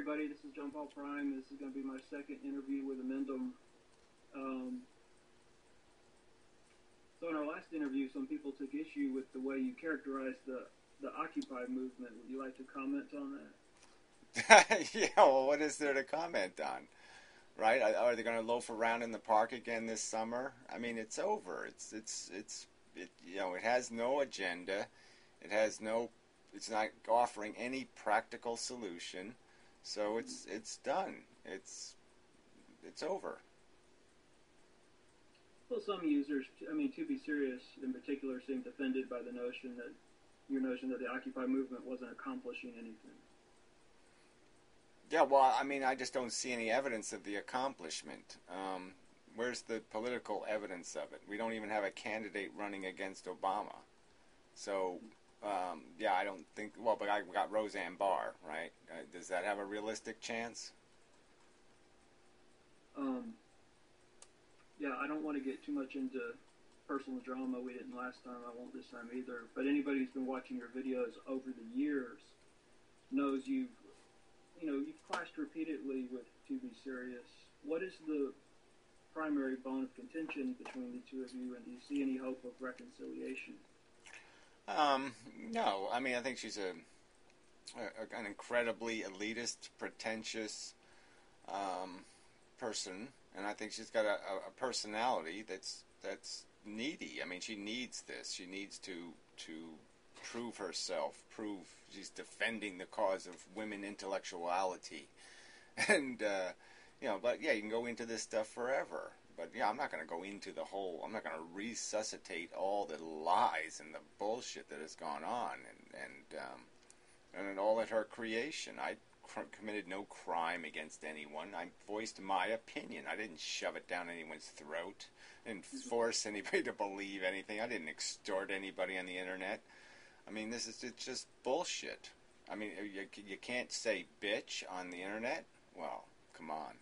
everybody. This is John Paul Prime. This is going to be my second interview with Amendum. Um, so in our last interview, some people took issue with the way you characterized the Occupy movement. Would you like to comment on that? Yeah, well, what is there to comment on, right? Are they going to loaf around in the park again this summer? I mean, it's over. It has no agenda. It has no. It's not offering any practical solution. So it's done. It's over. Well, some users, to be serious, in particular, seemed offended by your notion that the Occupy movement wasn't accomplishing anything. Yeah, well, I mean, I just don't see any evidence of the accomplishment. Where's the political evidence of it? We don't even have a candidate running against Obama. So, yeah, I don't think. Well, but I got Roseanne Barr, right? Does that have a realistic chance? Yeah, I don't want to get too much into personal drama. We didn't last time. I won't this time either. But anybody who's been watching your videos over the years knows you've clashed repeatedly with To Be Serious. What is the primary bone of contention between the two of you, and do you see any hope of reconciliation? No. I mean, I think she's an incredibly elitist, pretentious person, and I think she's got a personality that's needy. I mean, she needs this. She needs to prove herself. Prove she's defending the cause of women intellectuality, and But yeah, you can go into this stuff forever. But yeah, I'm not going to go into the whole. I'm not going to resuscitate all the lies and the bullshit that has gone on, and all at her creation. I committed no crime against anyone. I voiced my opinion. I didn't shove it down anyone's throat. I didn't force anybody to believe anything. I didn't extort anybody on the internet. I mean, it's just bullshit. I mean, you can't say bitch on the internet? Well, come on.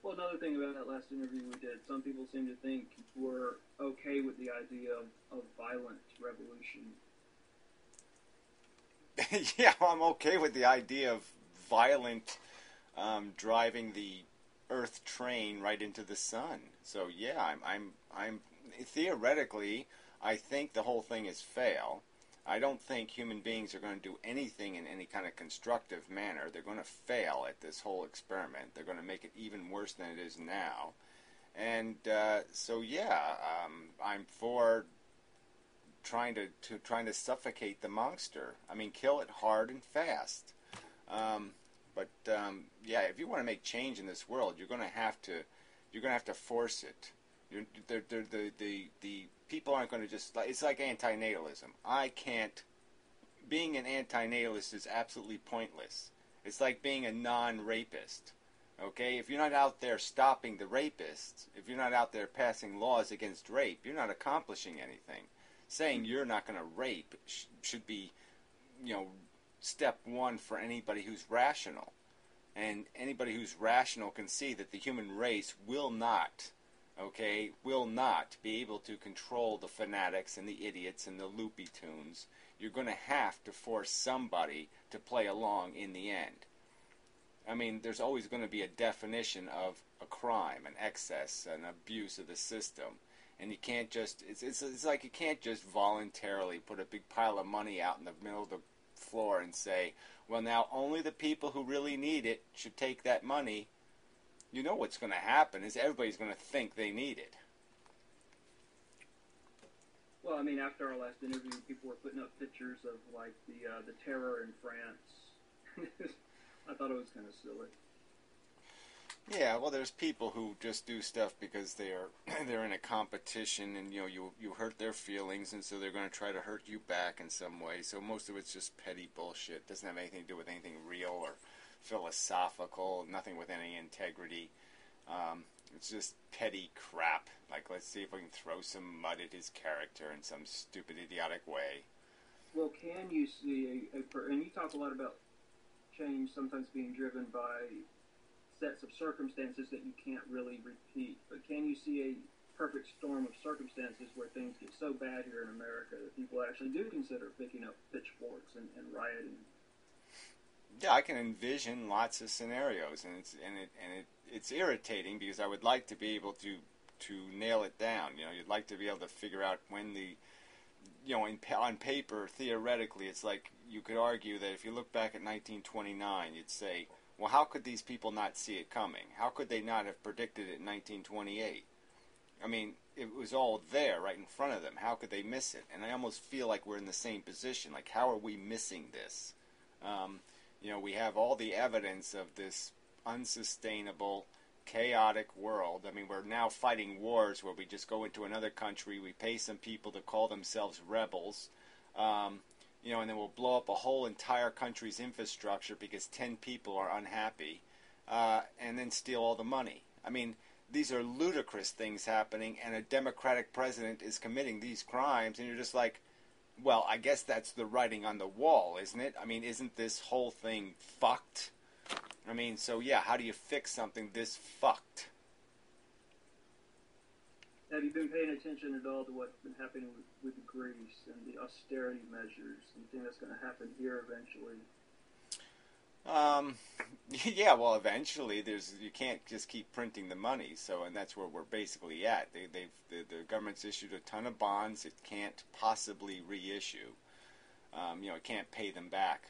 Well, another thing about that last interview we did, some people seem to think we're okay with the idea of violent revolution. Yeah, I'm okay with the idea of violent driving the Earth train right into the sun. So yeah, I'm theoretically, I think the whole thing is fail. I don't think human beings are going to do anything in any kind of constructive manner. They're going to fail at this whole experiment. They're going to make it even worse than it is now. And so yeah, I'm for trying to suffocate the monster. I mean, kill it hard and fast. But yeah, if you want to make change in this world, you're going to have to force it. The people aren't going to just. It's like antinatalism. Being an antinatalist is absolutely pointless. It's like being a non-rapist. Okay, if you're not out there stopping the rapists, if you're not out there passing laws against rape, you're not accomplishing anything. Saying you're not going to rape should be, step one for anybody who's rational. And anybody who's rational can see that the human race will not be able to control the fanatics and the idiots and the loopy tunes. You're going to have to force somebody to play along in the end. I mean, there's always going to be a definition of a crime, an excess, an abuse of the system. And you can't just, it's like you can't just voluntarily put a big pile of money out in the middle of the floor and say, well, now only the people who really need it should take that money. You know what's going to happen is everybody's going to think they need it. Well, I mean, after our last interview, people were putting up pictures of, like, the terror in France. I thought it was kind of silly. Yeah, well, there's people who just do stuff because they're in a competition, and you hurt their feelings, and so they're going to try to hurt you back in some way. So most of it's just petty bullshit. It doesn't have anything to do with anything real or philosophical. Nothing with any integrity. It's just petty crap. Like, let's see if we can throw some mud at his character in some stupid, idiotic way. Well, can you see and you talk a lot about change sometimes being driven by sets of circumstances that you can't really repeat. But can you see a perfect storm of circumstances where things get so bad here in America that people actually do consider picking up pitchforks and rioting? Yeah, I can envision lots of scenarios, and it's irritating because I would like to be able to nail it down. You know, you'd like to be able to figure out when the, you know, on paper, theoretically, it's like you could argue that if you look back at 1929, you'd say, well, how could these people not see it coming? How could they not have predicted it in 1928? I mean, it was all there right in front of them. How could they miss it? And I almost feel like we're in the same position. Like, how are we missing this? You know, we have all the evidence of this unsustainable, chaotic world. I mean, we're now fighting wars where we just go into another country, we pay some people to call themselves rebels, you know, and then we'll blow up a whole entire country's infrastructure because 10 people are unhappy, and then steal all the money. I mean, these are ludicrous things happening, and a Democratic president is committing these crimes, and you're just like, well, I guess that's the writing on the wall, isn't it? I mean, isn't this whole thing fucked? I mean, so yeah, how do you fix something this fucked? Have you been paying attention at all to what's been happening with Greece and the austerity measures? And you think that's going to happen here eventually? Yeah, well, eventually, you can't just keep printing the money. So, and that's where we're basically at. The government's issued a ton of bonds. It can't possibly reissue. You know, it can't pay them back.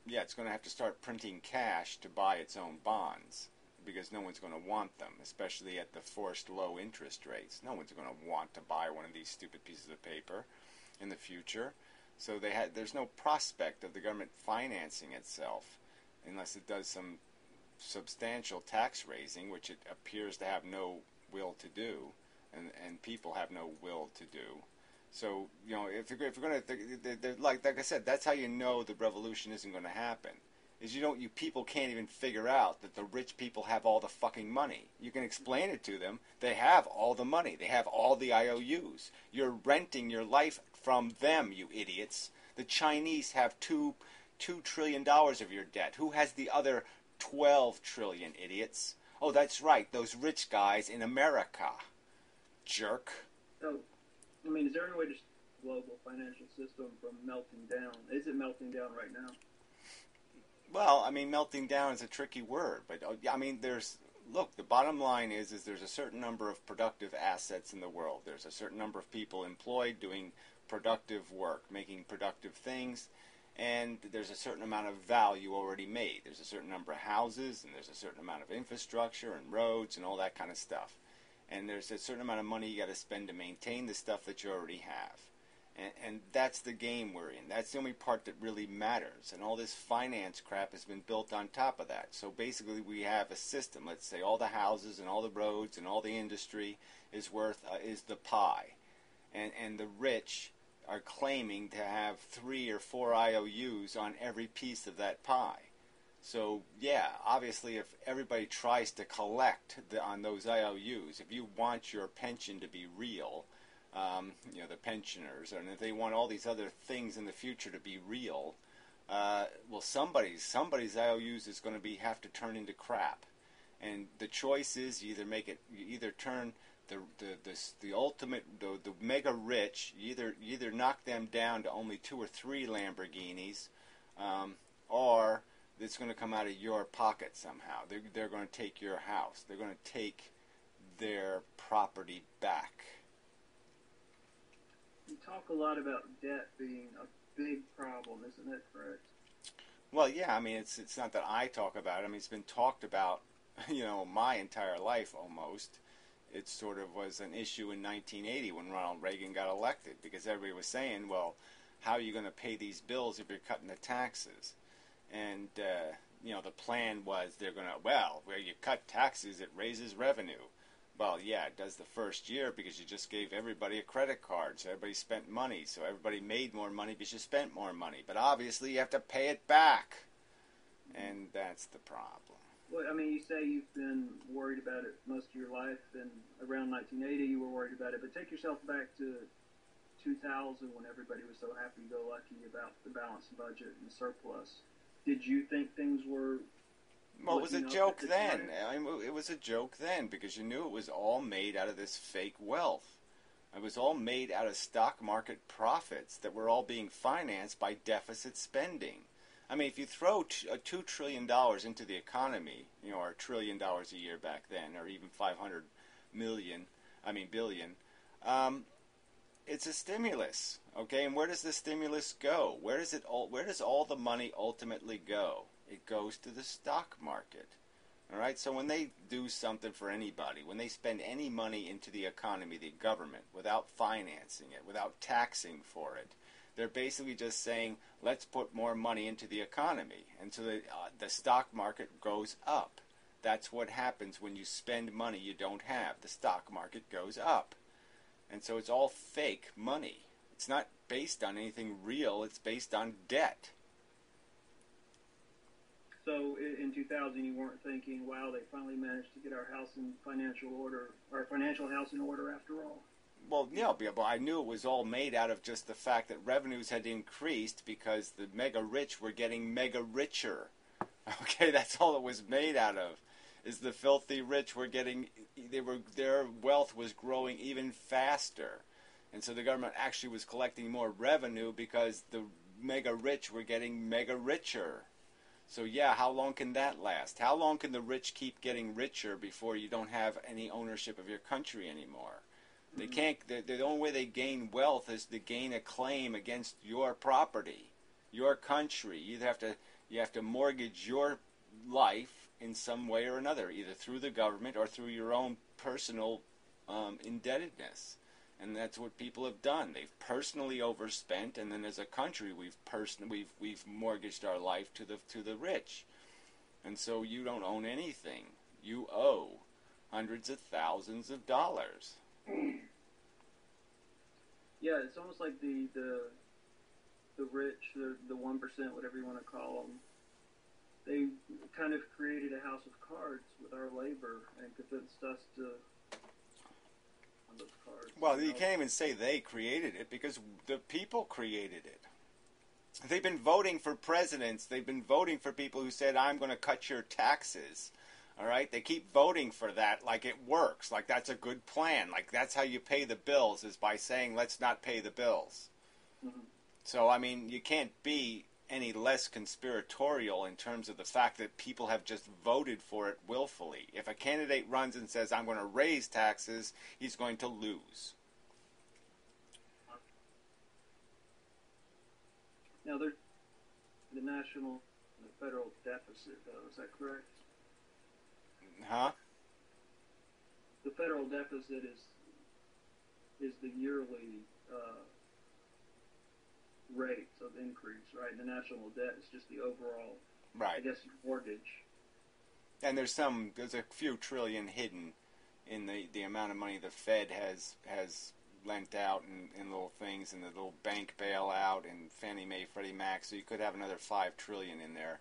Yeah, it's going to have to start printing cash to buy its own bonds because no one's going to want them, especially at the forced low interest rates. No one's going to want to buy one of these stupid pieces of paper in the future. So there's no prospect of the government financing itself unless it does some substantial tax raising, which it appears to have no will to do, and people have no will to do. So, you know, if you're going to, like I said, that's how you know the revolution isn't going to happen. Is you people can't even figure out that the rich people have all the fucking money. You can explain it to them. They have all the money. They have all the IOUs. You're renting your life from them, you idiots. The Chinese have $2 trillion of your debt. Who has the other 12 trillion, idiots? Oh, that's right, those rich guys in America. Jerk. So, I mean, is there any way to stop the global financial system from melting down? Is it melting down right now? Well, I mean, melting down is a tricky word, but I mean, the bottom line is there's a certain number of productive assets in the world. There's a certain number of people employed doing productive work, making productive things, and there's a certain amount of value already made. There's a certain number of houses, and there's a certain amount of infrastructure and roads and all that kind of stuff. And there's a certain amount of money you got to spend to maintain the stuff that you already have. And that's the game we're in. That's the only part that really matters. And all this finance crap has been built on top of that. So basically we have a system. Let's say all the houses and all the roads and all the industry is the pie. And the rich are claiming to have 3 or 4 IOUs on every piece of that pie. So, yeah, obviously if everybody tries to collect on those IOUs, if you want your pension to be real, you know, the pensioners, and if they want all these other things in the future to be real, well, somebody's IOUs is going to have to turn into crap. And the choice is you either turn the ultimate, the mega rich, you either knock them down to only 2 or 3 Lamborghinis, or it's going to come out of your pocket somehow. They're going to take your house. They're going to take their property back. You talk a lot about debt being a big problem, isn't that correct? Well, yeah, I mean, it's not that I talk about it. I mean, it's been talked about, you know, my entire life almost. It sort of was an issue in 1980 when Ronald Reagan got elected because everybody was saying, well, how are you going to pay these bills if you're cutting the taxes? And, you know, the plan was they're going to, well, where you cut taxes, it raises revenue. Well, yeah, it does the first year because you just gave everybody a credit card, so everybody spent money. So everybody made more money because you spent more money. But obviously you have to pay it back, and that's the problem. Well, I mean, you say you've been worried about it most of your life, and around 1980 you were worried about it. But take yourself back to 2000 when everybody was so happy-go-lucky about the balanced budget and surplus. Did you think things were... Well, it was a joke then. I mean, it was a joke then because you knew it was all made out of this fake wealth. It was all made out of stock market profits that were all being financed by deficit spending. I mean, if you throw $2 trillion into the economy, or $1 trillion a year back then, or even 500 billion, it's a stimulus, okay? And where does the stimulus go? Where does all the money ultimately go? It goes to the stock market. All right? So when they do something for anybody, when they spend any money into the economy, the government, without financing it, without taxing for it, they're basically just saying, let's put more money into the economy. And so the stock market goes up. That's what happens when you spend money you don't have. The stock market goes up. And so it's all fake money. It's not based on anything real. It's based on debt. So in 2000, you weren't thinking, wow, they finally managed to get our house in financial order, our financial house in order after all? Well, but I knew it was all made out of just the fact that revenues had increased because the mega rich were getting mega richer. Okay, that's all it was made out of. Is the filthy rich were getting, their wealth was growing even faster. And so the government actually was collecting more revenue because the mega rich were getting mega richer. So yeah, how long can that last? How long can the rich keep getting richer before you don't have any ownership of your country anymore? They can't. The only way they gain wealth is to gain a claim against your property, your country. You have to mortgage your life in some way or another, either through the government or through your own personal indebtedness. And that's what people have done. They've personally overspent, and then as a country, we've mortgaged our life to the rich. And so you don't own anything. You owe hundreds of thousands of dollars. Yeah, it's almost like the rich, the 1%, whatever you want to call them. They kind of created a house of cards with our labor and convinced us to. Those cards. Well, you can't even say they created it because the people created it. They've been voting for presidents. They've been voting for people who said, I'm going to cut your taxes. All right? They keep voting for that like it works, like that's a good plan. Like that's how you pay the bills is by saying, let's not pay the bills. Mm-hmm. So, I mean, you can't be any less conspiratorial in terms of the fact that people have just voted for it willfully. If a candidate runs and says, I'm going to raise taxes, he's going to lose. Now, there's the federal deficit, though. Is that correct? Huh? The federal deficit is the yearly rate of increase, right? The national debt is just the overall, right? I guess, mortgage. And there's a few trillion hidden in the amount of money the Fed has lent out in little things, and the little bank bailout and Fannie Mae, Freddie Mac. So you could have another $5 trillion in there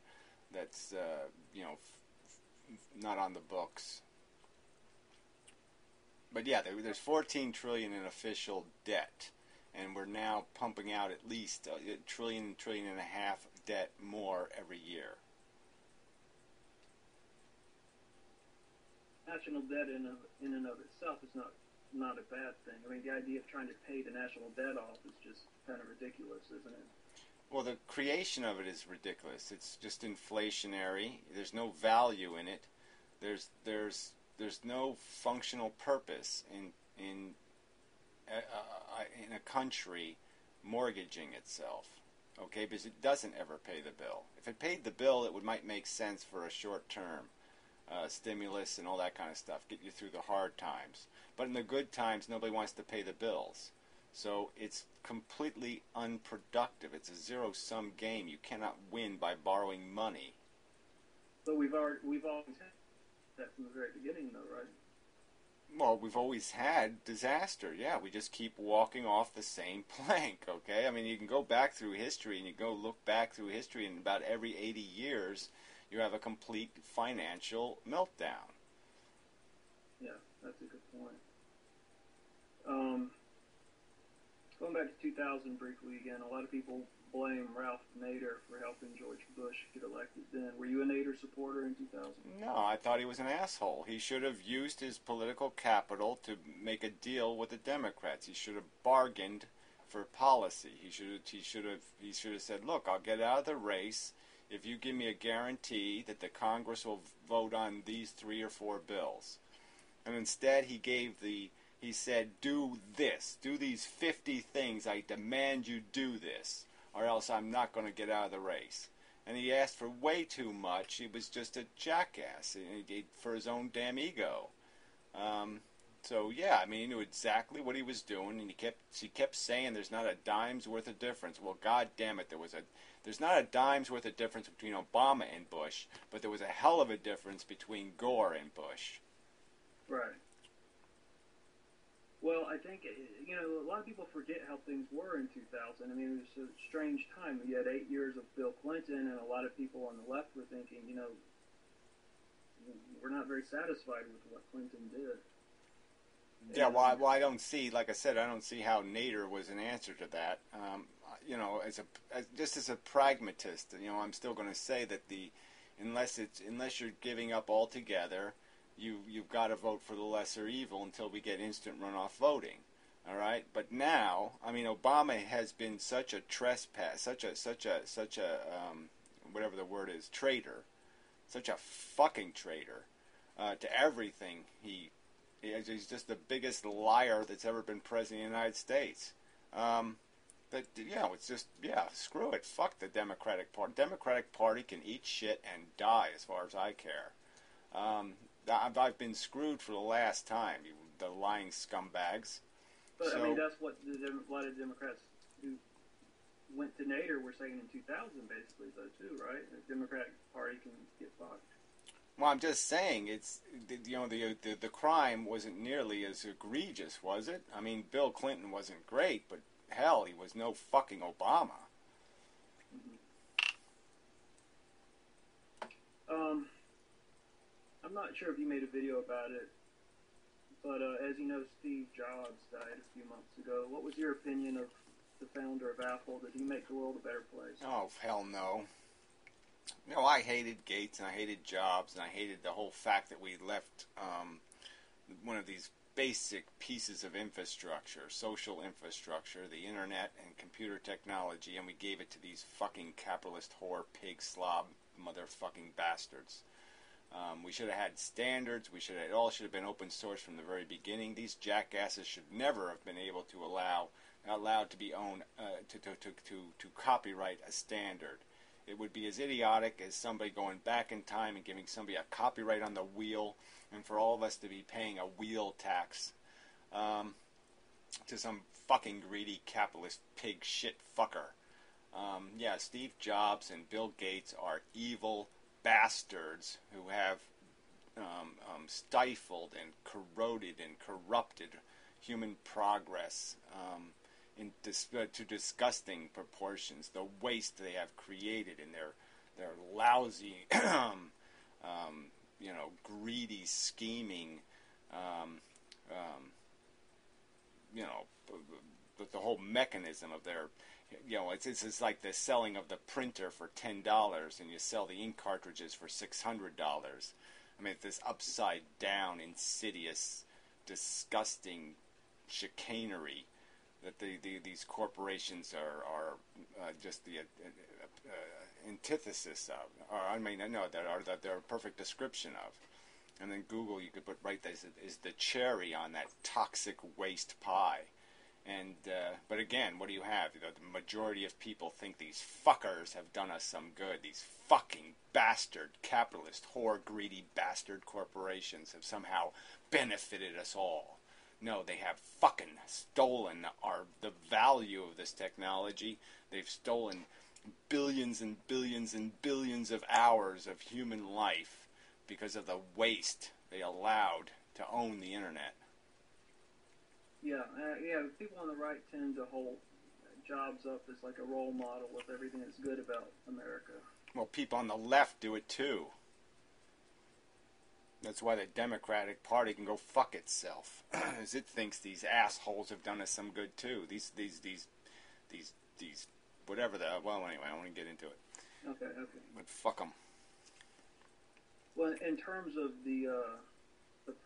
that's not on the books. But yeah, there's $14 trillion in official debt. And we're now pumping out at least a trillion and a half debt more every year. National debt in and of itself is not a bad thing. I mean, the idea of trying to pay the national debt off is just kind of ridiculous, isn't it? Well, the creation of it is ridiculous. It's just inflationary. There's no value in it. There's no functional purpose in a country mortgaging itself, okay, because it doesn't ever pay the bill. If it paid the bill, it might make sense for a short-term stimulus and all that kind of stuff, get you through the hard times. But in the good times, nobody wants to pay the bills. So it's completely unproductive. It's a zero-sum game. You cannot win by borrowing money. But we've always had that from the very beginning, though, right? Well, we've always had disaster. Yeah, we just keep walking off the same plank, okay? I mean, you can go back through history, and you go look back through history, and about every 80 years, you have a complete financial meltdown. Yeah, that's a good point. Going back to 2000 briefly again, a lot of people blame Ralph Nader for helping George Bush get elected then. Were you a Nader supporter in 2000? No, I thought he was an asshole. He should have used his political capital to make a deal with the Democrats. He should have bargained for policy. He should have said, "Look, I'll get out of the race if you give me a guarantee that the Congress will vote on these 3 or 4 bills." And instead, he said, "Do this. Do these 50 things. I demand you do this, or else I'm not going to get out of the race." And he asked for way too much. He was just a jackass for his own damn ego. So yeah, I mean, he knew exactly what he was doing, and he kept saying there's not a dime's worth of difference. Well, God damn it, there's not a dime's worth of difference between Obama and Bush, but there was a hell of a difference between Gore and Bush. Right. Well, I think, a lot of people forget how things were in 2000. I mean, it was a strange time. You had 8 years of Bill Clinton, and a lot of people on the left were thinking, we're not very satisfied with what Clinton did. Yeah, well, I don't see, like I said, I don't see how Nader was an answer to that. As a pragmatist, I'm still going to say that unless you're giving up altogether, you've got to vote for the lesser evil until we get instant runoff voting. All right, but now, I mean, Obama has been such a trespass, such a whatever the word is, traitor, such a fucking traitor to everything. He's just the biggest liar that's ever been president of the United States. But it's just screw it, fuck the Democratic Party. Democratic Party can eat shit and die as far as I care. I've been screwed for the last time, the lying scumbags. But I mean, that's what a lot of Democrats who went to Nader were saying in 2000, basically, though, too, right? The Democratic Party can get fucked. Well, I'm just saying, the crime wasn't nearly as egregious, was it? I mean, Bill Clinton wasn't great, but hell, he was no fucking Obama. I'm not sure if you made a video about it, but as you know, Steve Jobs died a few months ago. What was your opinion of the founder of Apple? Did he make the world a better place? Oh, hell no. I hated Gates, and I hated Jobs, and I hated the whole fact that we left one of these basic pieces of infrastructure, social infrastructure, the internet and computer technology, and we gave it to these fucking capitalist whore, pig, slob, motherfucking bastards. We should have had standards. It all should have been open source from the very beginning. These jackasses should never have been able to allowed to be owned to copyright a standard. It would be as idiotic as somebody going back in time and giving somebody a copyright on the wheel, and for all of us to be paying a wheel tax to some fucking greedy capitalist pig shit fucker. Steve Jobs and Bill Gates are evil bastards who have stifled and corroded and corrupted human progress to disgusting proportions. The waste they have created in their lousy, greedy, scheming, the whole mechanism of their. It's like the selling of the printer for $10 and you sell the ink cartridges for $600. I mean, it's this upside down, insidious, disgusting chicanery that these corporations are just the antithesis of, or I mean, no, that they're a perfect description of. And then Google, you could put right there is the cherry on that toxic waste pie. And but again, what do you have? The majority of people think these fuckers have done us some good. These fucking bastard capitalist, whore, greedy bastard corporations have somehow benefited us all. No, they have fucking stolen the value of this technology. They've stolen billions and billions and billions of hours of human life because of the waste they allowed to own the internet. People on the right tend to hold Jobs up as like a role model with everything that's good about America. Well, people on the left do it too. That's why the Democratic Party can go fuck itself, as it thinks these assholes have done us some good too. These whatever the, well, anyway, I don't want to get into it. Okay. But fuck them. Well, in terms of the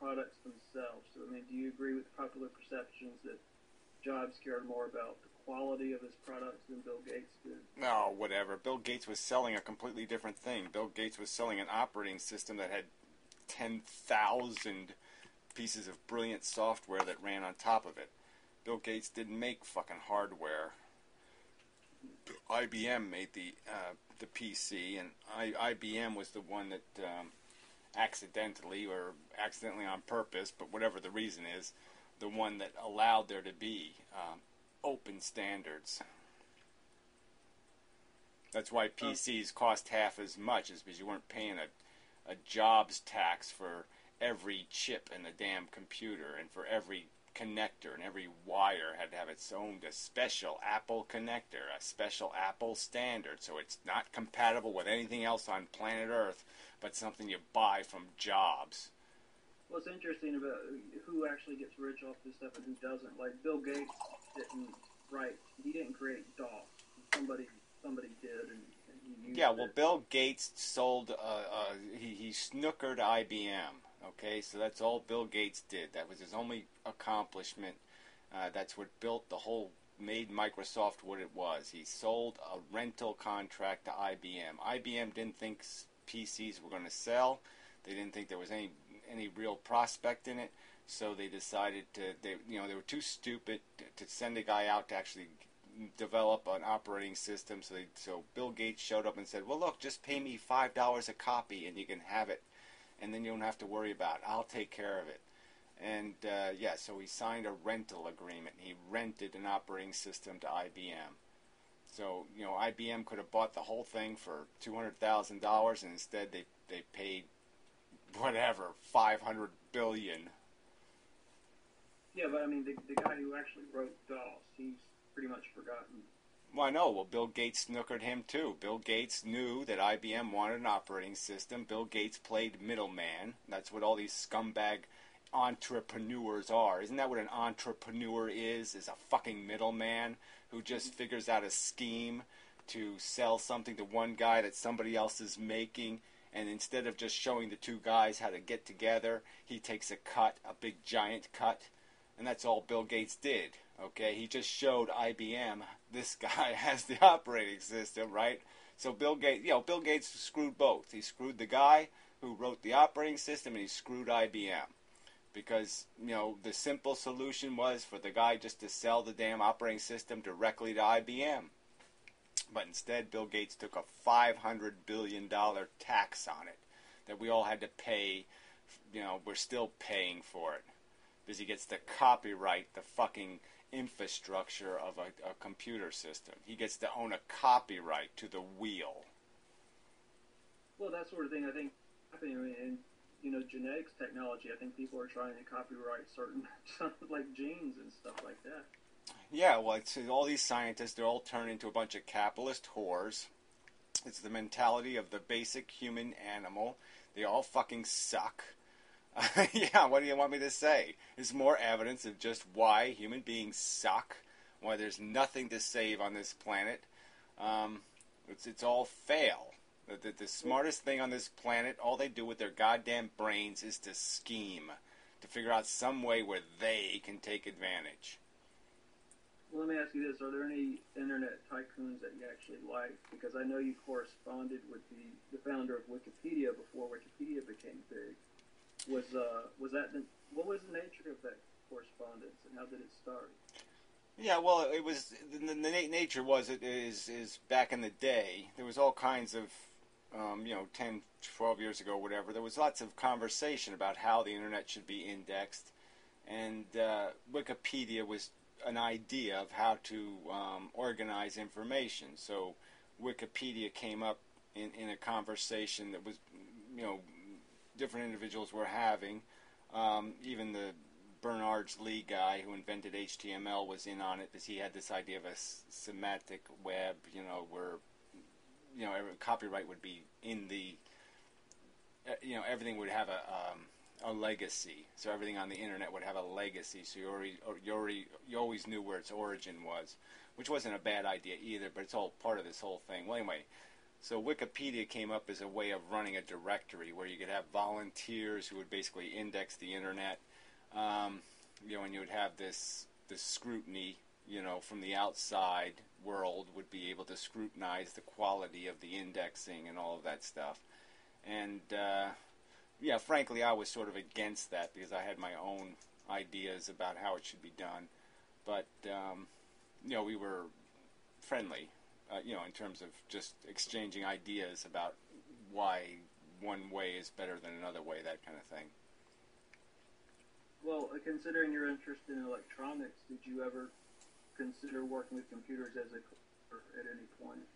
products themselves, I mean, do you agree with popular perceptions that Jobs cared more about the quality of his products than Bill Gates did? No, whatever. Bill Gates was selling a completely different thing. Bill Gates was selling an operating system that had 10,000 pieces of brilliant software that ran on top of it. Bill Gates didn't make fucking hardware. IBM made the PC, and IBM was the one that accidentally on purpose, but whatever the reason is, the one that allowed there to be open standards. That's why PCs cost half as much, is because you weren't paying a jobs tax for every chip in the damn computer, and for every connector, and every wire had to have its own special Apple connector, a special Apple standard, so it's not compatible with anything else on planet Earth, but something you buy from Jobs. What's interesting about who actually gets rich off this stuff and who doesn't, like Bill Gates he didn't create DOS. Somebody did, and he used it. Bill Gates sold, he snookered IBM. Okay, so that's all Bill Gates did. That was his only accomplishment. That's what made Microsoft what it was. He sold a rental contract to IBM. IBM didn't think PCs were going to sell. They didn't think there was any real prospect in it. So they decided they were too stupid to send a guy out to actually develop an operating system. So Bill Gates showed up and said, "Well, look, just pay me $5 a copy and you can have it. And then you don't have to worry about it. I'll take care of it." And, so he signed a rental agreement. He rented an operating system to IBM. So, IBM could have bought the whole thing for $200,000, and instead they paid, whatever, $500 billion. Yeah, but I mean, the guy who actually wrote DOS, he's pretty much forgotten. Well, I know. Well, Bill Gates snookered him, too. Bill Gates knew that IBM wanted an operating system. Bill Gates played middleman. That's what all these scumbag entrepreneurs are. Isn't that what an entrepreneur is a fucking middleman who just figures out a scheme to sell something to one guy that somebody else is making, and instead of just showing the two guys how to get together, he takes a cut, a big giant cut, and that's all Bill Gates did. Okay, he just showed IBM this guy has the operating system, right? So Bill Gates screwed both. He screwed the guy who wrote the operating system, and he screwed IBM. Because, the simple solution was for the guy just to sell the damn operating system directly to IBM. But instead, Bill Gates took a $500 billion tax on it that we all had to pay. We're still paying for it. Because he gets to copyright the fucking infrastructure of a computer system. He gets to own a copyright to the wheel. Well, that sort of thing, I think, in genetics technology, I think people are trying to copyright certain, like genes and stuff like that. Yeah, well, all these scientists, they're all turned into a bunch of capitalist whores. It's the mentality of the basic human animal. They all fucking suck. Yeah, what do you want me to say? There's more evidence of just why human beings suck, why there's nothing to save on this planet. It's all fail. The smartest thing on this planet, all they do with their goddamn brains is to scheme, to figure out some way where they can take advantage. Well, let me ask you this. Are there any internet tycoons that you actually like? Because I know you corresponded with the founder of Wikipedia before Wikipedia became big. What was the nature of that correspondence, and how did it start? Yeah, well, it was the nature was is back in the day there was all kinds of 10, 12 years ago, whatever. There was lots of conversation about how the internet should be indexed, and Wikipedia was an idea of how to organize information. So Wikipedia came up in a conversation that was different individuals were having. Even the Bernard Lee guy who invented HTML was in on it, because he had this idea of a semantic web, where every copyright would be in the everything would have a legacy. So everything on the internet would have a legacy. So you always knew where its origin was, which wasn't a bad idea either. But it's all part of this whole thing. Well, anyway, so Wikipedia came up as a way of running a directory where you could have volunteers who would basically index the internet. And you would have this scrutiny, from the outside world would be able to scrutinize the quality of the indexing and all of that stuff. And frankly, I was sort of against that because I had my own ideas about how it should be done. But we were friendly, in terms of just exchanging ideas about why one way is better than another way, that kind of thing. Well, considering your interest in electronics, did you ever consider working with computers as a career at any point?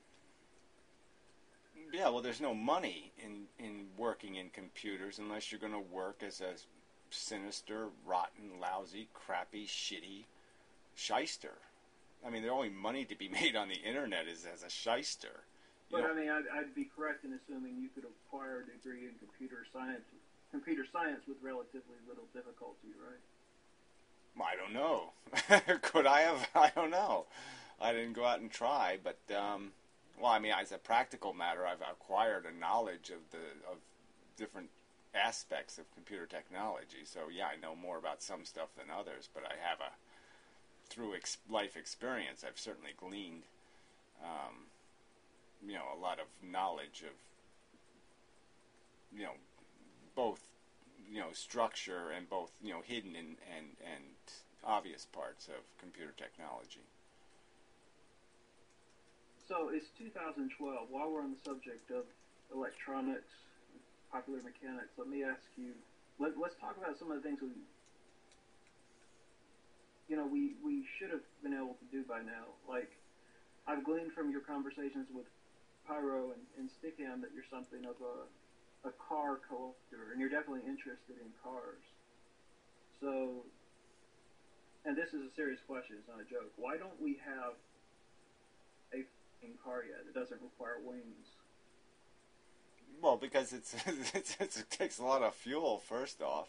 Yeah, well, there's no money in working in computers unless you're going to work as a sinister, rotten, lousy, crappy, shitty shyster. I mean, the only money to be made on the internet is as a shyster. But I mean, I'd be correct in assuming you could acquire a degree in computer science with relatively little difficulty, right? I don't know. Could I have? I don't know. I didn't go out and try, but as a practical matter, I've acquired a knowledge of different aspects of computer technology. So yeah, I know more about some stuff than others, but I have through life experience, I've certainly gleaned, a lot of knowledge of, both, structure and both, hidden and obvious parts of computer technology. So it's 2012. While we're on the subject of electronics, popular mechanics, let me ask you, let's talk about some of the things we should have been able to do by now. Like, I've gleaned from your conversations with Pyro and Stickham that you're something of a car collector, and you're definitely interested in cars. So, and this is a serious question, it's not a joke. Why don't we have a car yet that doesn't require wings? Well, because it takes a lot of fuel, first off.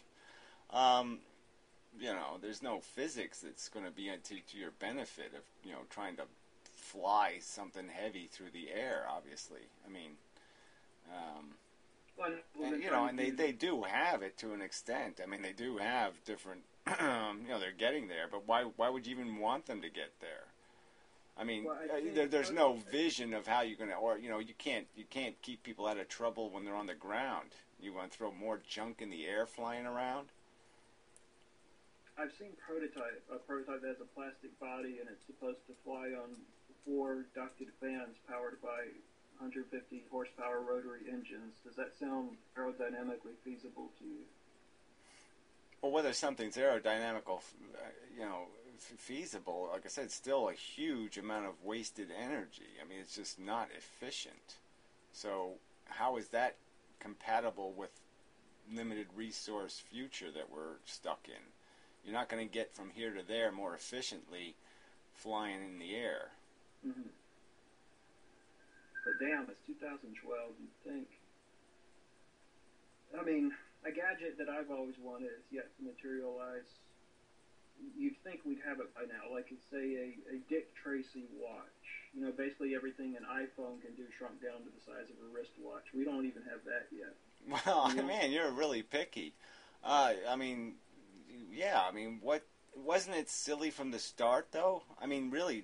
There's no physics that's going to be to your benefit of, trying to fly something heavy through the air, obviously. I mean, and they do have it to an extent. I mean, they do have different, they're getting there, but why would you even want them to get there? I mean, there's no vision of how you're going to, or, you can't keep people out of trouble when they're on the ground. You want to throw more junk in the air flying around? I've seen a prototype that has a plastic body, and it's supposed to fly on 4 ducted fans powered by 150 horsepower rotary engines. Does that sound aerodynamically feasible to you? Well, whether something's aerodynamical, feasible, like I said, it's still a huge amount of wasted energy. I mean, it's just not efficient. So how is that compatible with limited resource future that we're stuck in? You're not going to get from here to there more efficiently flying in the air. Mm-hmm. But damn, it's 2012, you'd think. I mean, a gadget that I've always wanted is yet to materialize. You'd think we'd have it by now, like, say, a Dick Tracy watch. Basically everything an iPhone can do shrunk down to the size of a wristwatch. We don't even have that yet. Well, man, you're really picky. What wasn't it silly from the start, though? I mean, really,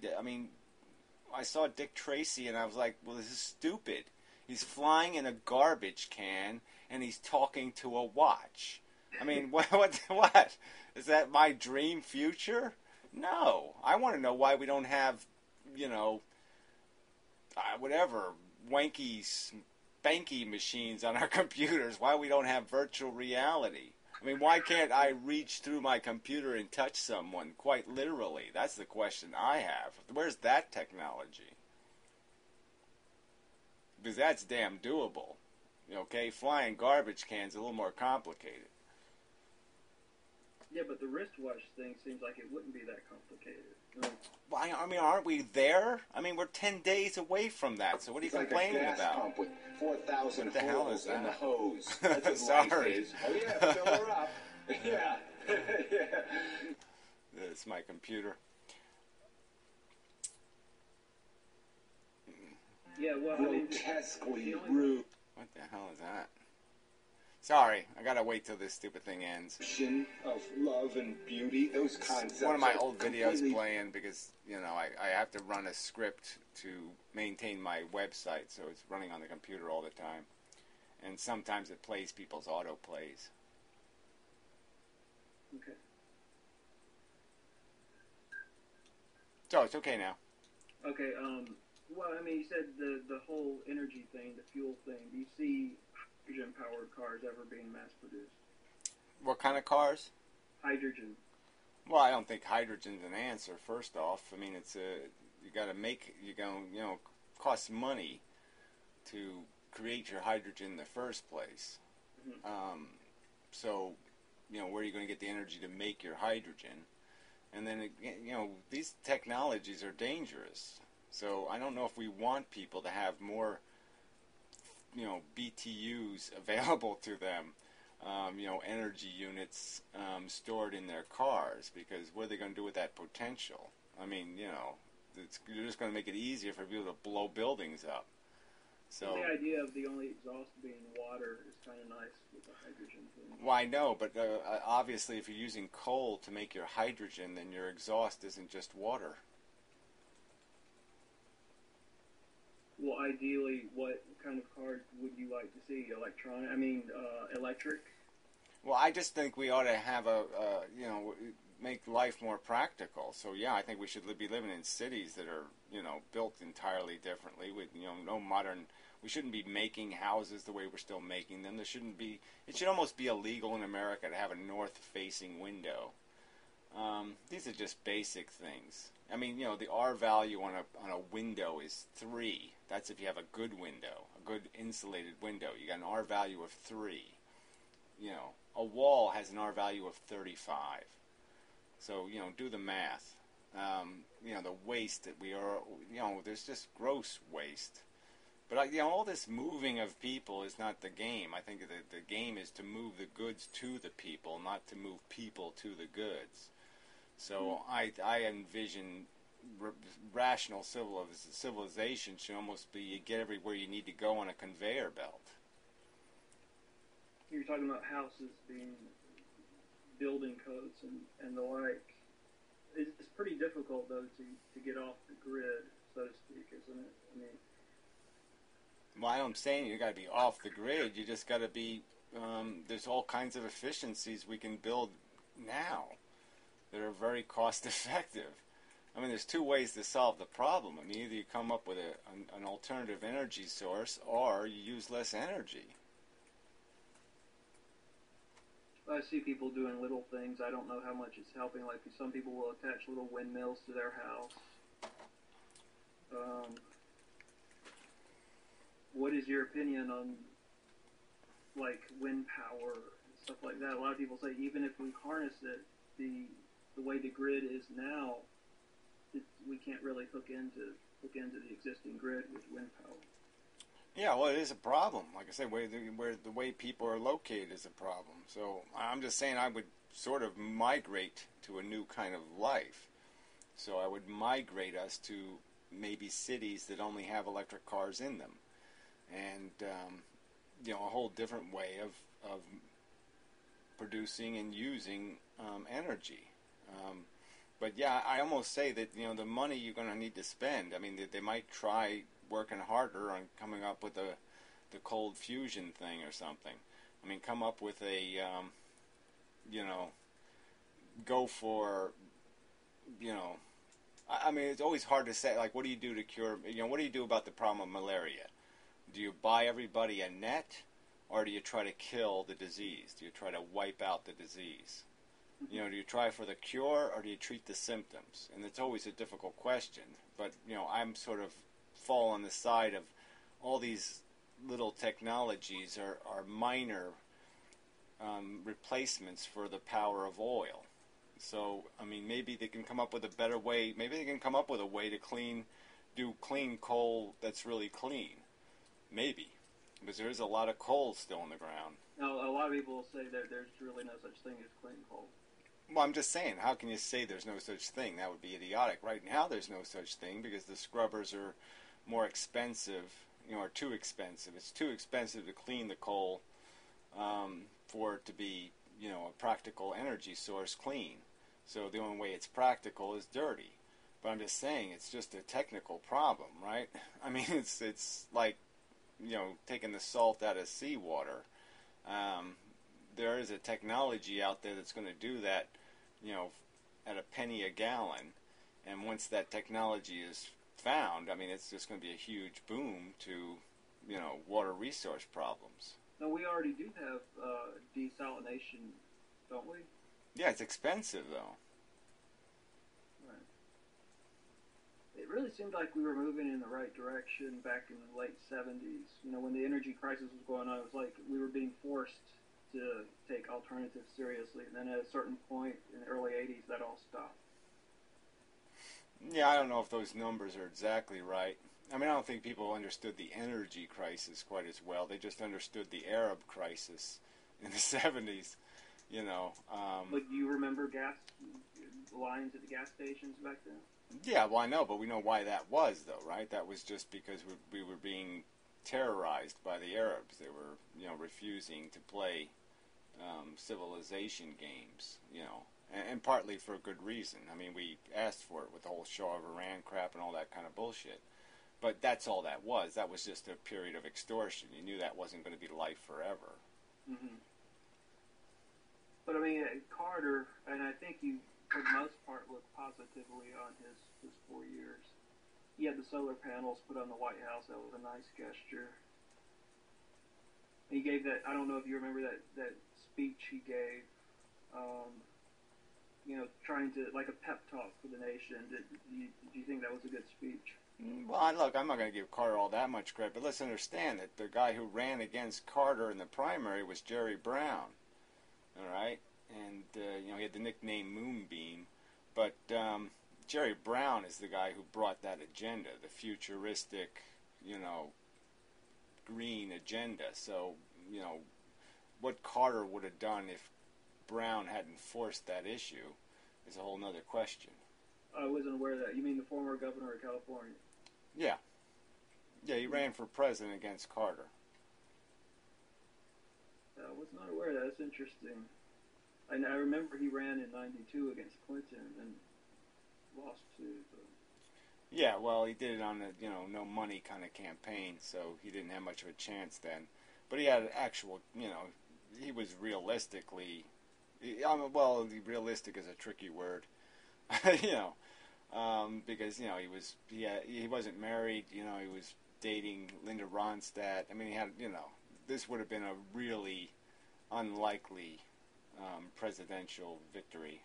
I saw Dick Tracy and I was like, well, this is stupid. He's flying in a garbage can and he's talking to a watch. I mean, what? Is that my dream future? No. I want to know why we don't have, whatever, wanky, spanky machines on our computers. Why we don't have virtual reality. I mean, why can't I reach through my computer and touch someone, quite literally? That's the question I have. Where's that technology? Because that's damn doable. Okay, flying garbage cans is a little more complicated. Yeah, but the wristwatch thing seems like it wouldn't be that complicated. No. Well, I mean, aren't we there? I mean, we're 10 days away from that. So what are you complaining like a gas about? pump with 4,000 What the hell holes is that? in the hose. That's what Sorry. life is. Oh yeah, fill her up. Yeah. Yeah. It's my computer. Yeah, well, I mean, Grotesquely rude. What the hell is that? Sorry, I gotta wait till this stupid thing ends. Of love and beauty, those concepts. One of my are old videos completely playing because, you know, I have to run a script to maintain my website, so it's running on the computer all the time. And sometimes it plays people's autoplays. okay. So it's okay now. Okay, well, I mean, you said the whole energy thing, the fuel thing. Do you see hydrogen-powered cars ever being mass-produced? What kind of cars? Hydrogen. Well, I don't think hydrogen's an answer. First off, I mean, you got to make costs money to create your hydrogen in the first place. Mm-hmm. So, where are you going to get the energy to make your hydrogen? And then, these technologies are dangerous. So I don't know if we want people to have more, BTUs available to them, energy units stored in their cars, because what are they going to do with that potential? I mean, you're just going to make it easier for people to blow buildings up. So the idea of the only exhaust being water is kind of nice with the hydrogen thing. Well, I know, but obviously if you're using coal to make your hydrogen, then your exhaust isn't just water. Well, ideally, what kind of car would you like to see? Electric? Well, I just think we ought to have make life more practical. So, yeah, I think we should be living in cities that are, built entirely differently with, no modern... We shouldn't be making houses the way we're still making them. It should almost be illegal in America to have a north-facing window. These are just basic things. I mean, the R value on a window is 3. That's if you have a good window, a good insulated window. You got an R value of 3. A wall has an R value of 35. So, do the math. The waste that we are, there's just gross waste. But, all this moving of people is not the game. I think the game is to move the goods to the people, not to move people to the goods. So I envision rational civilization should almost be you get everywhere you need to go on a conveyor belt. You're talking about houses being building codes and the like. It's pretty difficult, though, to get off the grid, so to speak, isn't it? I mean, well, I'm saying you got to be off the grid. You just got to be. There's all kinds of efficiencies we can build now that are very cost effective. I mean, there's 2 ways to solve the problem. I mean, either you come up with an alternative energy source, or you use less energy. I see people doing little things. I don't know how much it's helping. Like, some people will attach little windmills to their house. What is your opinion on, like, wind power and stuff like that? A lot of people say even if we harness it, the way the grid is now, we can't really hook into the existing grid with wind power. Yeah, well, it is a problem. Like I said, where the way people are located is a problem. So I'm just saying I would sort of migrate to a new kind of life. So I would migrate us to maybe cities that only have electric cars in them, and a whole different way of producing and using energy. But yeah, I almost say that the money you're going to need to spend. I mean, they might try working harder on coming up with the cold fusion thing or something. I mean, come up with a go for I mean, it's always hard to say. Like, what do you do to cure? What do you do about the problem of malaria? Do you buy everybody a net, or do you try to kill the disease? Do you try to wipe out the disease? Do you try for the cure, or do you treat the symptoms? And it's always a difficult question. But, I'm sort of fall on the side of all these little technologies are minor replacements for the power of oil. So, I mean, maybe they can come up with a better way. Maybe they can come up with a way to do clean coal that's really clean. Maybe. Because there is a lot of coal still in the ground. Now, a lot of people say that there's really no such thing as clean coal. Well, I'm just saying, how can you say there's no such thing? That would be idiotic. Right now, there's no such thing because the scrubbers are more expensive, are too expensive. It's too expensive to clean the coal for it to be, a practical energy source clean. So the only way it's practical is dirty. But I'm just saying, it's just a technical problem, right? I mean, it's like, taking the salt out of seawater. There is a technology out there that's going to do that, at a penny a gallon. And once that technology is found, I mean, it's just going to be a huge boom to, water resource problems. No, we already do have desalination, don't we? Yeah, it's expensive, though. Right. It really seemed like we were moving in the right direction back in the late 70s. When the energy crisis was going on, it was like we were being forced to take alternatives seriously. And then at a certain point in the early 80s, that all stopped. Yeah, I don't know if those numbers are exactly right. I mean, I don't think people understood the energy crisis quite as well. They just understood the Arab crisis in the 70s, But do you remember gas lines at the gas stations back then? Yeah, well, I know, but we know why that was, though, right? That was just because we were being terrorized by the Arabs. They were, refusing to play civilization games, and partly for a good reason. I mean, we asked for it with the whole Shah of Iran crap and all that kind of bullshit. But that's all that was. That was just a period of extortion. You knew that wasn't going to be life forever. Mm-hmm. But, I mean, Carter, and I think he, for the most part, looked positively on his 4 years. He had the solar panels put on the White House. That was a nice gesture. He gave that, I don't know if you remember that speech he gave, trying to, like a pep talk for the nation. Did you think that was a good speech? Well, look, I'm not going to give Carter all that much credit, but let's understand that the guy who ran against Carter in the primary was Jerry Brown, all right? And, he had the nickname Moonbeam, but Jerry Brown is the guy who brought that agenda, the futuristic, green agenda. So, what Carter would have done if Brown hadn't forced that issue is a whole nother question. I wasn't aware of that. You mean the former governor of California? Yeah. Yeah, he ran for president against Carter. I was not aware of that. That's interesting. I remember he ran in '92 against Clinton and lost to. Yeah, well, he did it on a no money kind of campaign, so he didn't have much of a chance then. But he had actual, he was realistically, realistic is a tricky word, because he wasn't married, he was dating Linda Ronstadt. I mean, he had, this would have been a really unlikely presidential victory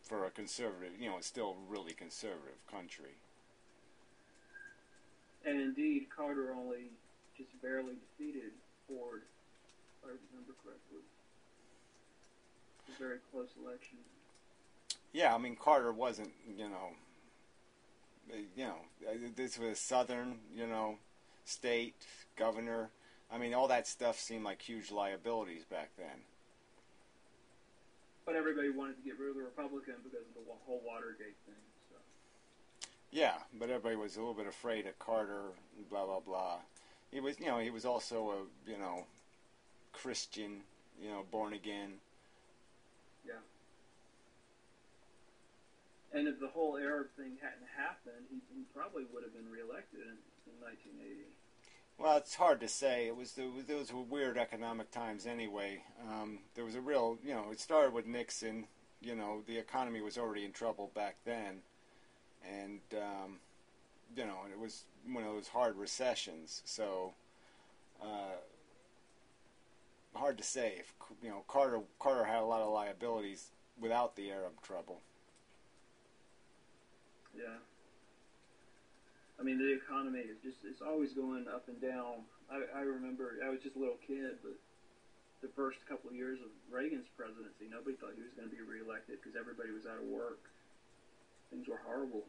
for a conservative, still really conservative country. And indeed, Carter only just barely defeated Ford, if I remember correctly. It was a very close election. Yeah, I mean, Carter wasn't, this was a southern, state, governor. I mean, all that stuff seemed like huge liabilities back then. But everybody wanted to get rid of the Republican because of the whole Watergate thing. So. Yeah, but everybody was a little bit afraid of Carter, blah, blah, blah. He was, he was also a, Christian, born again. Yeah. And if the whole Arab thing hadn't happened, he probably would have been reelected in 1980. Well, it's hard to say. Those were weird economic times anyway. There was a real, it started with Nixon. The economy was already in trouble back then. And, and it was one of those hard recessions. So, hard to say if, Carter had a lot of liabilities without the Arab trouble. Yeah. I mean, the economy is it's always going up and down. I remember, I was just a little kid, but the first couple of years of Reagan's presidency, nobody thought he was going to be reelected because everybody was out of work. Things were horrible.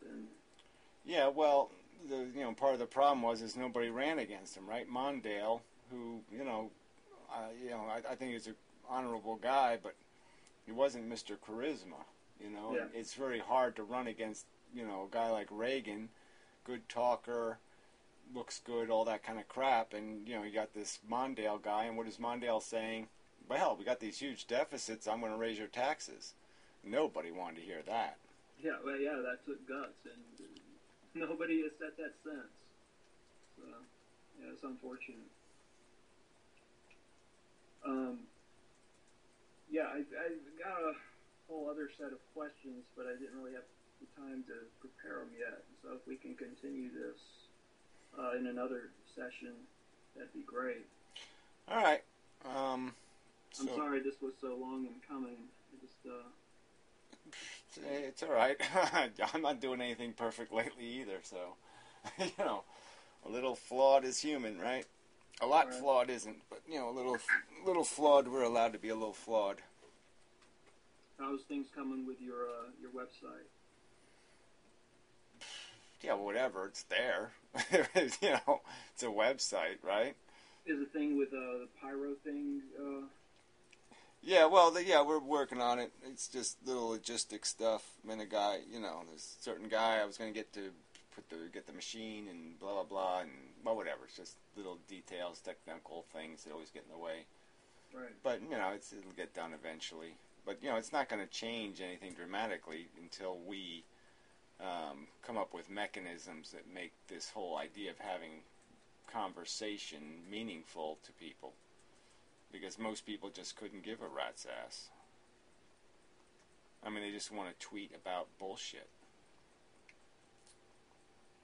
And Yeah, well, part of the problem is nobody ran against him, right? Mondale, who I think is an honorable guy, but he wasn't Mr. Charisma. Yeah. It's very hard to run against a guy like Reagan, good talker, looks good, all that kind of crap, and you got this Mondale guy, and what is Mondale saying? Well, we got these huge deficits. I'm going to raise your taxes. Nobody wanted to hear that. Yeah, well, yeah, that took guts, and nobody has said that since. So, yeah, it's unfortunate. Yeah, I got a whole other set of questions, but I didn't really have the time to prepare them yet. So if we can continue this in another session, that'd be great. All right. I'm sorry this was so long in coming. It's all right. I'm not doing anything perfect lately either, so a little flawed is human, right? A lot Right. Flawed isn't, but a little flawed. We're allowed to be a little flawed. How's things coming with your website? Yeah, whatever. It's there. It's a website, right? Is the thing with the pyro thing? Yeah, well, we're working on it. It's just little logistic stuff. I mean, there's a certain guy I was going to get to get the machine and blah, blah, blah, and, well, whatever. It's just little details, technical things that always get in the way. Right. But, it'll get done eventually. But, it's not going to change anything dramatically until we come up with mechanisms that make this whole idea of having conversation meaningful to people. Because most people just couldn't give a rat's ass. I mean, they just want to tweet about bullshit.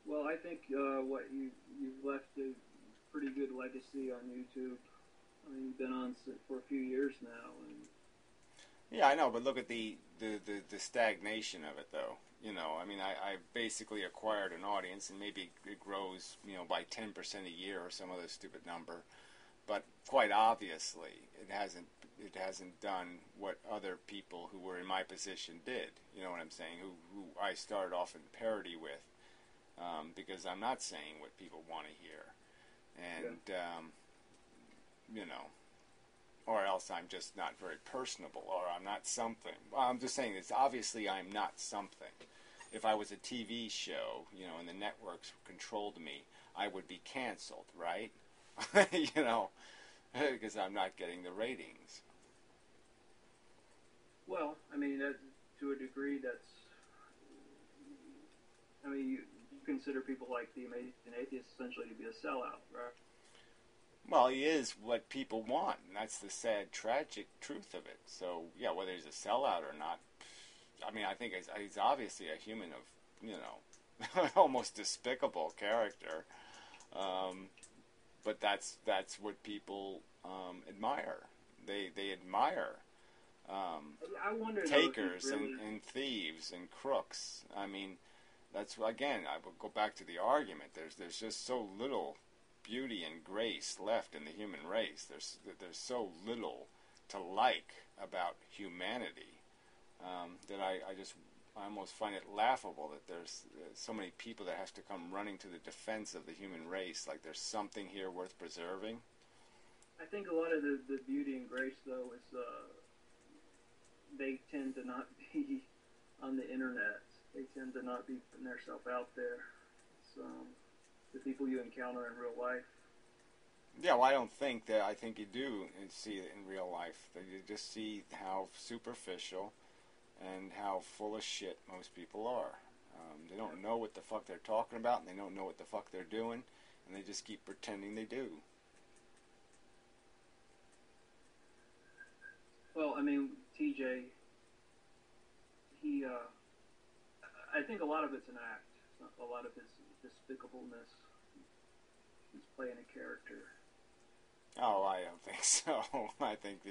Well, I think you've left a pretty good legacy on YouTube. I mean, you've been on for a few years now, and yeah, I know, but look at the stagnation of it, though. I mean, I basically acquired an audience, and maybe it grows, by 10% a year or some other stupid number. But quite obviously, it hasn't done what other people who were in my position did. You know what I'm saying? Who I started off in parody with, because I'm not saying what people want to hear, and or else I'm just not very personable, or I'm not something. Well, I'm just saying this. Obviously, I'm not something. If I was a TV show, and the networks controlled me, I would be canceled, right? Because I'm not getting the ratings. well, I mean, to a degree, you consider people like the Amazing Atheist essentially to be a sellout, right? Well, he is what people want, and that's the sad, tragic truth of it. So, yeah, whether he's a sellout or not, I mean, I think he's obviously a human of, almost despicable character. But that's what people admire. They admire I wonder takers though, if really, and thieves and crooks. I mean, that's again. I will go back to the argument. There's just so little beauty and grace left in the human race. There's so little to like about humanity that I almost find it laughable that there's so many people that have to come running to the defense of the human race, like there's something here worth preserving. I think a lot of the beauty and grace, though, is they tend to not be on the internet. They tend to not be putting themselves out there. It's the people you encounter in real life. Yeah, well, I don't think that. I think you do see it in real life. That you just see how superficial and how full of shit most people are. They don't know what the fuck they're talking about, and they don't know what the fuck they're doing, and they just keep pretending they do. Well, I mean, TJ, I think a lot of it's an act. A lot of his despicableness. He's playing a character. Oh, I don't think so. I think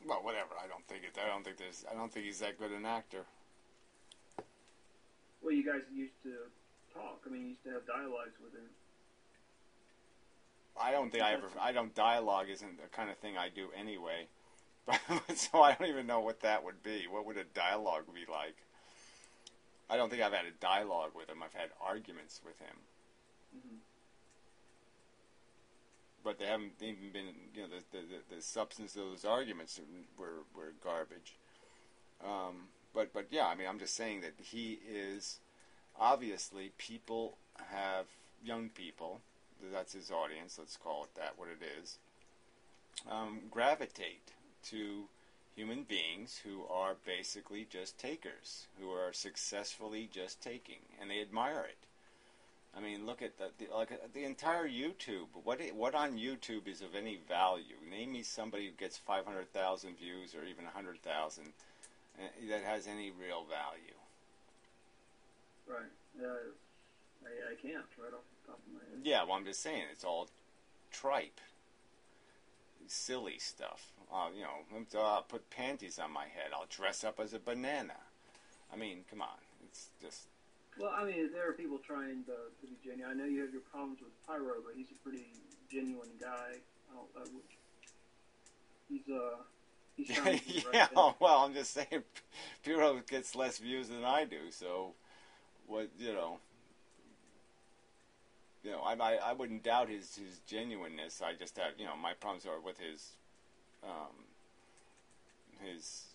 well, whatever. I don't think he's that good an actor. Well, you guys used to talk. I mean, you used to have dialogues with him. I don't think I don't dialogue isn't the kind of thing I do anyway. So I don't even know what that would be. What would a dialogue be like? I don't think I've had a dialogue with him. I've had arguments with him. Mm-hmm. But they haven't even been, the substance of those arguments were garbage. But yeah, I mean, I'm just saying that he is, obviously, young people, that's his audience, let's call it that, what it is, gravitate to human beings who are basically just takers, who are successfully just taking, and they admire it. I mean, look at the entire YouTube. What on YouTube is of any value? Name me somebody who gets 500,000 views or even 100,000 that has any real value. Right. I can't right off the top of my head. Yeah, well, I'm just saying it's all tripe, silly stuff. I'll put panties on my head. I'll dress up as a banana. I mean, come on. It's just... Well, I mean, there are people trying to be genuine. I know you have your problems with Pyro, but he's a pretty genuine guy. He's trying to do the right thing. Well, I'm just saying, Pyro gets less views than I do, so what, I wouldn't doubt his genuineness. I just have, my problems are with his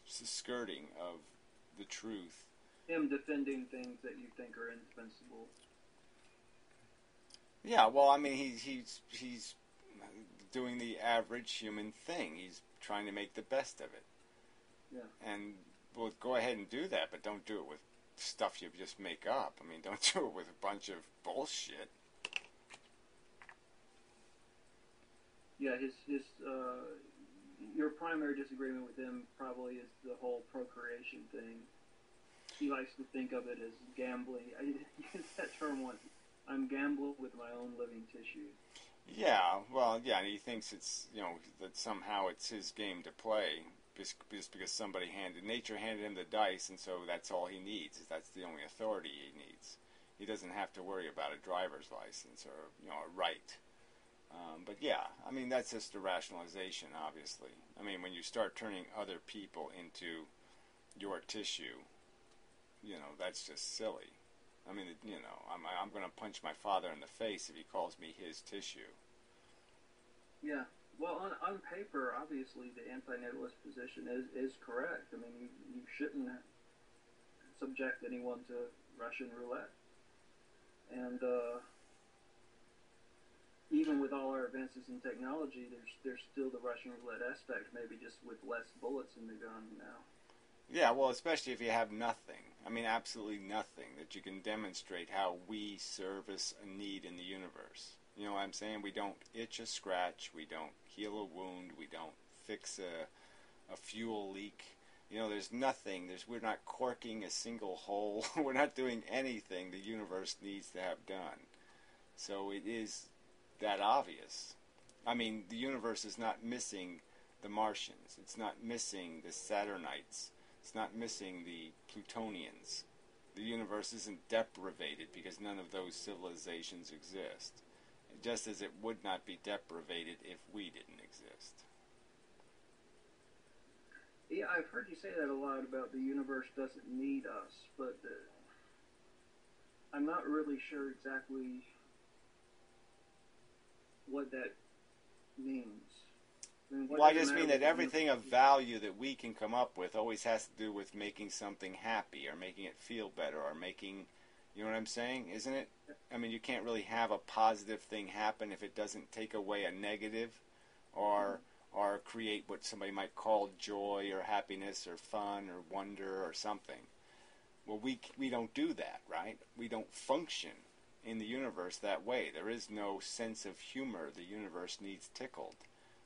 skirting of the truth. Him defending things that you think are indefensible. Yeah, well, I mean, he's doing the average human thing. He's trying to make the best of it. Yeah. And, well, go ahead and do that, but don't do it with stuff you just make up. I mean, don't do it with a bunch of bullshit. Yeah, your primary disagreement with him probably is the whole procreation thing. He likes to think of it as gambling. I used that term once. I'm gambling with my own living tissue. Yeah, well, yeah, and he thinks it's, that somehow it's his game to play just because nature handed him the dice, and so that's all he needs. That's the only authority he needs. He doesn't have to worry about a driver's license or, a right. But yeah, I mean, that's just a rationalization, obviously. I mean, when you start turning other people into your tissue, that's just silly. I mean, I'm going to punch my father in the face if he calls me his tissue. Yeah. Well, on paper, obviously, the anti-natalist position is correct. I mean, you shouldn't subject anyone to Russian roulette. And even with all our advances in technology, there's still the Russian roulette aspect, maybe just with less bullets in the gun now. Yeah, well, especially if you have nothing. I mean, absolutely nothing that you can demonstrate how we service a need in the universe. You know what I'm saying? We don't itch a scratch. We don't heal a wound. We don't fix a fuel leak. There's nothing. We're not corking a single hole. We're not doing anything the universe needs to have done. So it is that obvious. I mean, the universe is not missing the Martians. It's not missing the Saturnites. It's not missing the Plutonians. The universe isn't deprivated because none of those civilizations exist. Just as it would not be deprivated if we didn't exist. Yeah, I've heard you say that a lot about the universe doesn't need us, but I'm not really sure exactly what that means. I just mean that everything of value that we can come up with always has to do with making something happy or making it feel better or making, you know what I'm saying, isn't it? I mean, you can't really have a positive thing happen if it doesn't take away a negative or create what somebody might call joy or happiness or fun or wonder or something. Well, we don't do that, right? We don't function in the universe that way. There is no sense of humor the universe needs tickled.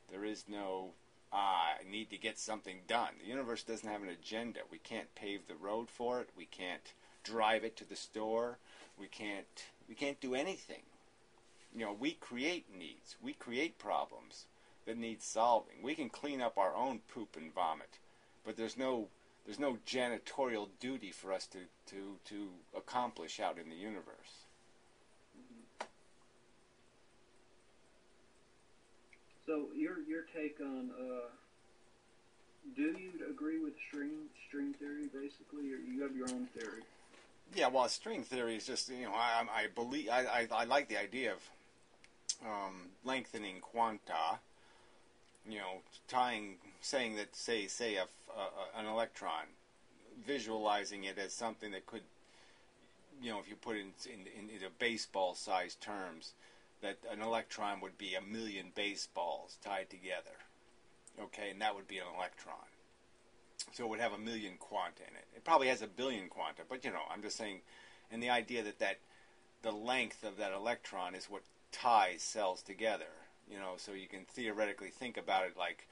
There is no, I need to get something done. The universe doesn't have an agenda. We can't pave the road for it. We can't drive it to the store. We can't do anything. We create needs. We create problems that need solving. We can clean up our own poop and vomit, but there's no janitorial duty for us to accomplish out in the universe. So your take on do you agree with string theory basically, or you have your own theory? Yeah, well, string theory is just, I believe I like the idea of lengthening quanta. Saying that say an electron, visualizing it as something that could, if you put it into baseball-sized terms, that an electron would be 1,000,000 baseballs tied together. Okay, and that would be an electron. So it would have 1,000,000 quanta in it. It probably has 1,000,000,000 quanta, but I'm just saying, and the idea that the length of that electron is what ties cells together. So you can theoretically think about it like,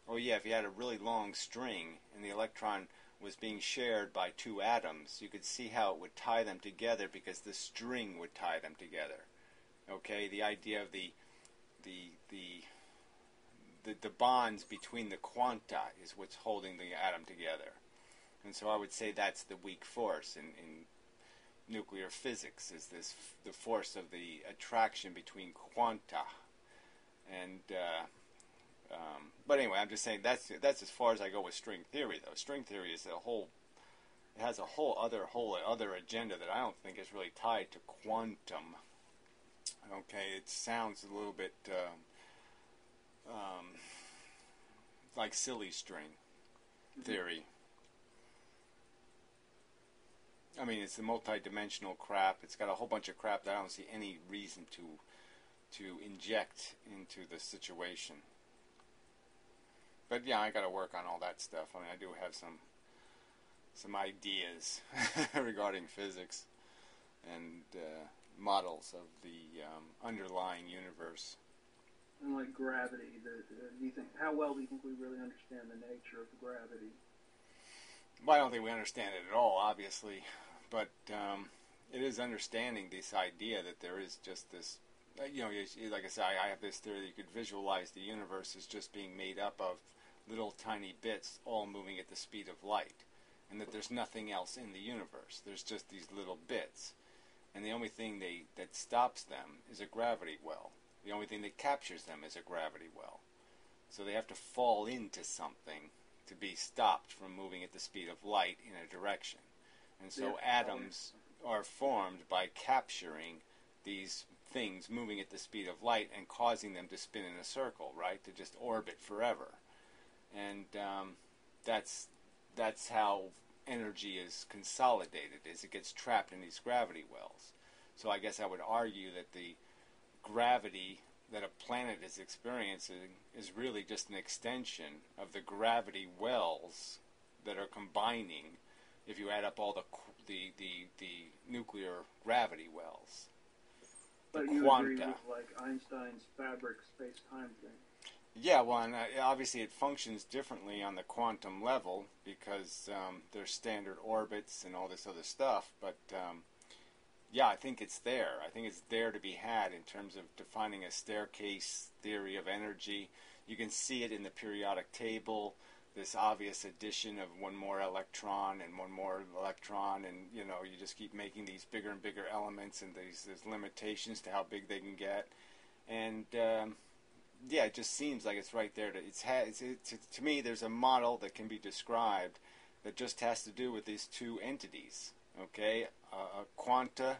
oh yeah, if you had a really long string and the electron was being shared by two atoms, you could see how it would tie them together because the string would tie them together. Okay, the idea of the bonds between the quanta is what's holding the atom together. And so I would say that's the weak force in nuclear physics, is the force of the attraction between quanta. And but anyway, I'm just saying that's as far as I go with string theory, though. String theory is it has a whole other agenda that I don't think is really tied to quantum. Okay, it sounds a little bit like silly string theory. I mean, it's the multi-dimensional crap. It's got a whole bunch of crap that I don't see any reason to inject into the situation. But yeah, I got to work on all that stuff. I mean, I do have some ideas regarding physics and models of the underlying universe. And like gravity, how well do you think we really understand the nature of gravity? Well, I don't think we understand it at all, obviously, but it is understanding this idea that there is just this, like I said, I have this theory that you could visualize the universe as just being made up of little tiny bits all moving at the speed of light, and that there's nothing else in the universe. There's just these little bits, and the only thing that stops them is a gravity well. The only thing that captures them is a gravity well. So they have to fall into something to be stopped from moving at the speed of light in a direction. And so atoms are formed by capturing these things moving at the speed of light and causing them to spin in a circle, right? To just orbit forever. And that's how energy is consolidated, is it gets trapped in these gravity wells. So I guess I would argue that the gravity that a planet is experiencing is really just an extension of the gravity wells that are combining, if you add up all the nuclear gravity wells. But you agree with like Einstein's fabric space-time thing? Yeah, well, and obviously it functions differently on the quantum level because there's standard orbits and all this other stuff, but yeah, I think it's there. I think it's there to be had in terms of defining a staircase theory of energy. You can see it in the periodic table, this obvious addition of one more electron and one more electron, and you just keep making these bigger and bigger elements, and there's limitations to how big they can get. And yeah, it just seems like it's right there. To me, there's a model that can be described that just has to do with these two entities. Okay, quanta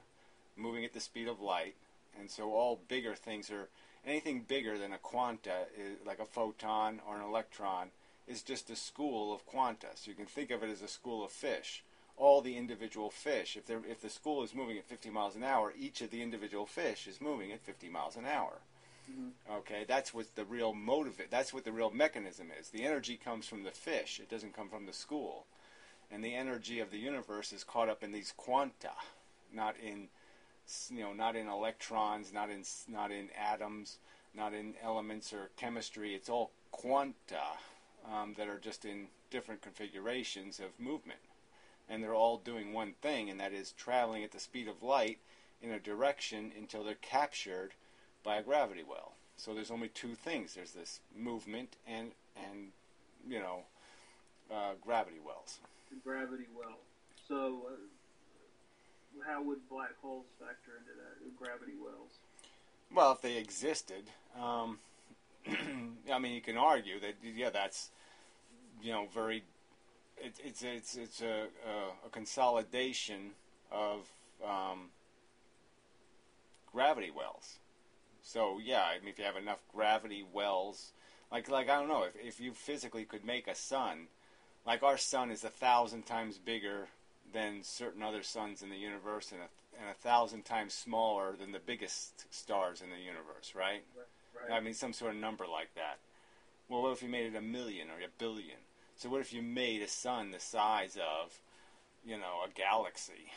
moving at the speed of light, and so all bigger things are, anything bigger than a quanta, like a photon or an electron, is just a school of quanta. So you can think of it as a school of fish. All the individual fish, if the school is moving at 50 miles an hour, each of the individual fish is moving at 50 miles an hour. Mm-hmm. Okay, that's what the real that's what the real mechanism is. The energy comes from the fish. It doesn't come from the school. And the energy of the universe is caught up in these quanta, not in electrons, not in atoms, not in elements or chemistry. It's all quanta that are just in different configurations of movement, and they're all doing one thing, and that is traveling at the speed of light in a direction until they're captured by a gravity well. So there's only two things. There's this movement and gravity wells. Gravity well. So, how would black holes factor into that? Gravity wells. Well, if they existed, I mean, you can argue that, yeah, that's, very. It's a consolidation of gravity wells. So yeah, I mean, if you have enough gravity wells, like I don't know, if you physically could make a sun, like our sun is 1,000 times bigger than certain other suns in the universe, and 1,000 times smaller than the biggest stars in the universe, right? Right. I mean, some sort of number like that. Well, what if you made it 1,000,000 or 1,000,000,000? So what if you made a sun the size of, a galaxy?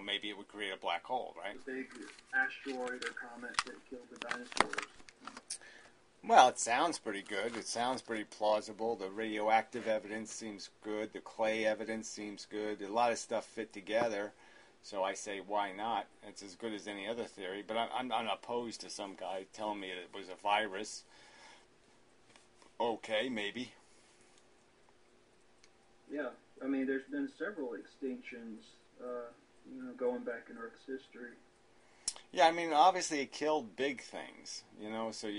Maybe it would create a black hole, right? A big asteroid or comet that killed the dinosaurs. Well, it sounds pretty good. It sounds pretty plausible. The radioactive evidence seems good. The clay evidence seems good. A lot of stuff fit together. So I say, why not? It's as good as any other theory. But I'm opposed to some guy telling me it was a virus. Okay, maybe. Yeah, I mean, there's been several extinctions, going back in Earth's history. Yeah, I mean, obviously it killed big things, so you